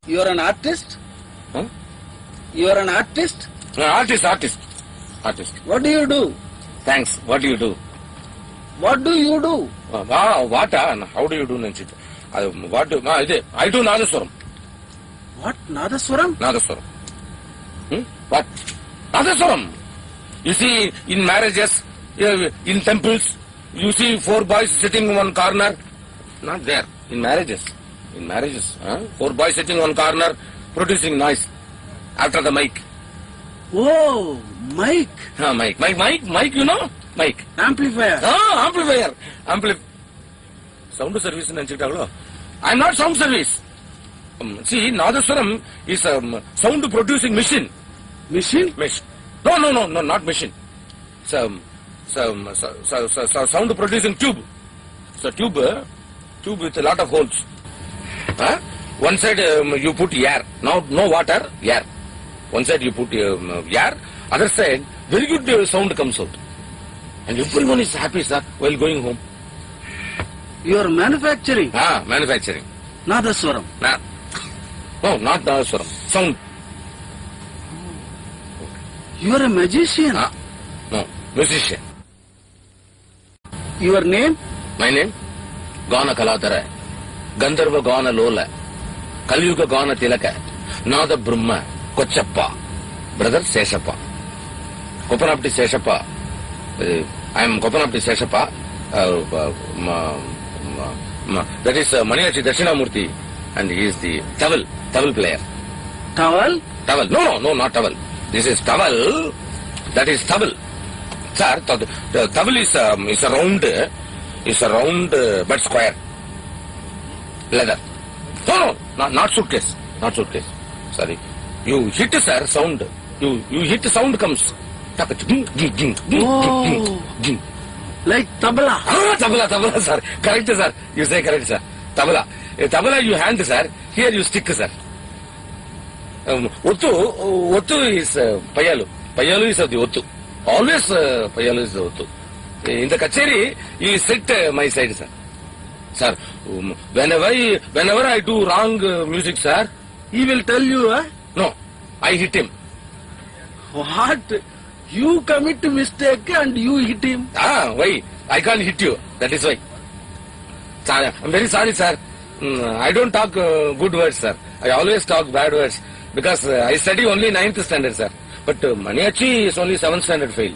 You are an artist? Huh? You are an artist? Artist. What do you do? Thanks. What do you do? What do you do? What? How do you do? What do I do? Nadaswaram. What? Nadaswaram? Nadaswaram. What? Nadaswaram. You see, in marriages, in temples, you see 4 boys sitting in one corner. Not there. In marriages. In marriages. 4 boys sitting in one corner, producing noise after the mic. Oh, mic. Mic, you know? Mic. Amplifier. Amplifier. Sound service. I'm not sound service. See, Nadaswaram is a sound producing machine. Machine? No, not machine. Sound producing tube. So tube with a lot of holes. One side you put air. No water, air. One side you put air. Other side, very good sound comes out. And everyone is happy, sir, while going home. You are manufacturing? Manufacturing. Nadaswaram. No, not Nadaswaram. Sound. You are a magician? No, musician. Your name? My name? Gana Kaladara. Gandharva Gana Lola. Kalyuga Gana Tilaka. Nada Brahma. Kochappa. Brother Seshappa. Kopanapti Seshappa. I am Kopanapti Seshappa. That is Maniachi Dashinamurti. And he is the towel player. Towel? Towel. No, not towel. This is towel. That is towel. Sir, the towel is a round but square. Leather. No, not suitcase. Not suitcase. Sorry. You hit, sir, sound. You hit, sound comes. Oh, like tabla. Tabla, sir. Correct, sir. You say correct, sir. Tabla. Tabla you hand, sir. Here you stick, sir. Ottu is Payalu. Payalu is of the Ottu. Always Payalu is the Ottu. In the Kacheri, you sit my side, sir. Sir, whenever I do wrong music, sir, He will tell you, no, I hit him. What? You commit mistake and you hit him? Why? I can't hit you. That is why. Sir, I'm very sorry, sir. I don't talk good words, sir. I always talk bad words. Because I study only 9th standard, sir. But Maniachi is only 7th standard fail.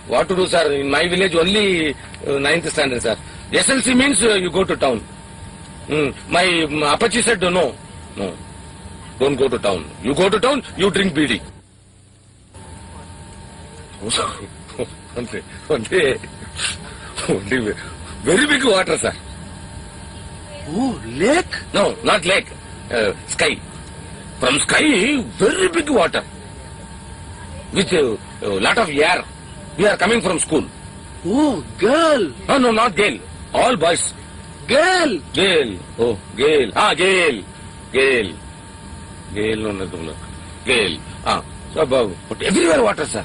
What to do, sir? In my village, only 9th standard, sir. SLC means you go to town. My Apache said, no. Don't go to town. You go to town, you drink BD. Only very big water, sir. Oh, lake? No, not lake. Sky. From sky, very big water. With a lot of air. We are coming from school. Oh, girl. No, not girl. All boys. Girl. Oh, Gale. Gale. No. Gale. But everywhere water, sir.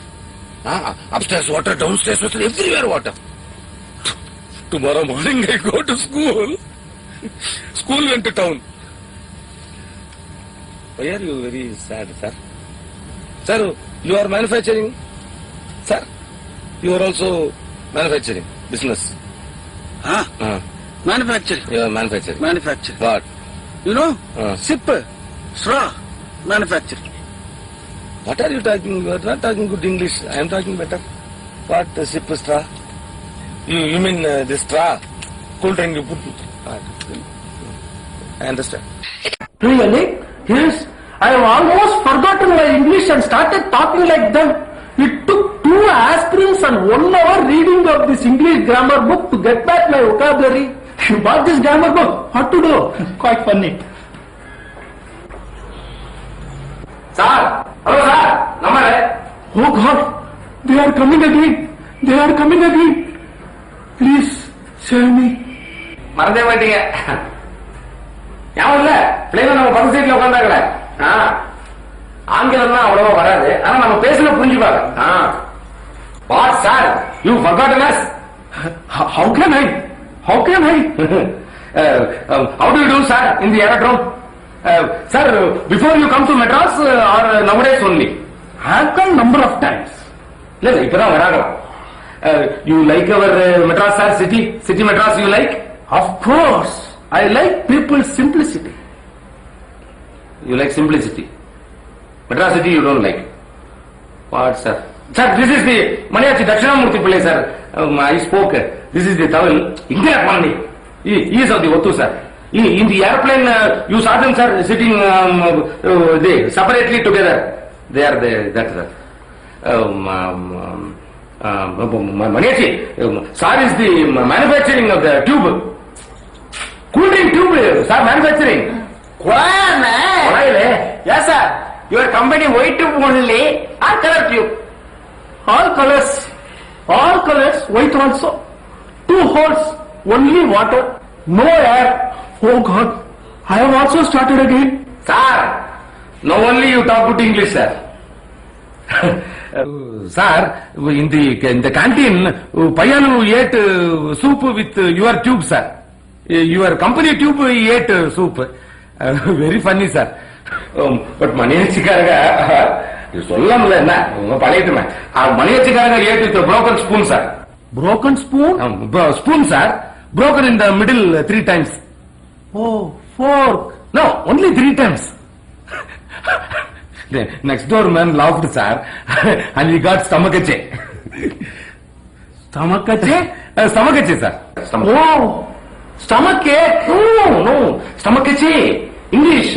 Upstairs water, downstairs water, everywhere water. Tomorrow morning I go to school. School went to town. Why are you very sad, sir? Sir, you are manufacturing. Sir, you are also manufacturing business. Manufacturing. You are manufacturing. Manufacturing. What? You know? Sip, straw, manufacturing. What are you talking? You are not talking good English. I am talking better. What sip, straw? You mean this straw? Cool drink you put. I understand. Really? Yes. I have almost forgotten my English and started talking like them. It took 2 aspirins and 1 hour reading of this English grammar book to get back my vocabulary. You bought this grammar book. What to do? Quite funny. Sir! Hello, sir! Namare! Oh God! They are coming again. Please, save me. மறந்தே மாட்டீங்க ஞாபகம் இல்ல பிள்ளைங்க நம்ம பக்கத்து சீட்ல உட்காந்தாங்களே ஆங்கிலம் தான் அவ்வளவா வராது ஆனா நம்ம பேசல புரிஞ்சுப்பாங்க what sir you forgotten us How can I? how do you do sir in the aerodrome Sir, before you come to Madras or nowadays only? I have come number of times. இல்ல இப்பதான் வராங்களாம். You like our Madras, sir, city Madras you like? Of course. I like people's simplicity. You like simplicity. Madras city you don't like. What, sir? Sir, this is the Maniachi Dakshinamurthy Pillai, sir. I spoke. This is the Tamil. India Pandi. He is of the Ottu, sir. In the airplane, you saw them, sir, sitting they separately together. They are that, sir. Maniachi, sir is the manufacturing of the tube. Cool drink tube, sir, manufacturing. Yes, sir. Your company white tube only or color tube? All colors, white also. 2 holes, only water, no air. Oh God, I have also started again. Sir, now only you talk good English, sir. Sir, in the canteen, Payanu ate soup with your tube, sir. Your company tube ate soup. Very funny, sir. But Maniachikarga, you சொல்லாமல என்ன உங்க பழையதுமே Maniachikarga ate with a broken spoon, sir. Broken spoon? Spoon, sir. Broken in the middle 3 times. Oh, fork. No, only 3 times. The next door man laughed, sir, and he got stomachache. Stomachache? Stomachache, sir. Oh, stomachache? No, stomachache. English.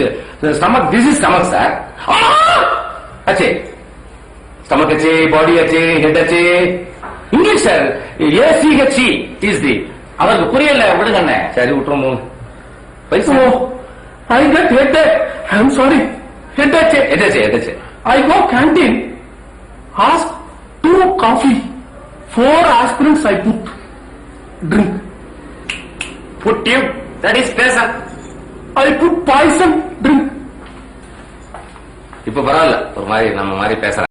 Stomach, this is stomach, sir. Ache. Stomachache, body ache, head ache. English, sir. A-C-H-E is the. அவருக்கு புரியல விடுங்கண்ணே. சரி விட்டுறோம். Oh, I get headache. I'm sorry. Headache. I go canteen. Ask 2 coffee. 4 aspirins I put. Drink. Put tube. That is poison. I put poison. Drink. இப்ப பரவாயில்ல ஒரு மாதிரி நம்ம மாதிரி பேசலாம்.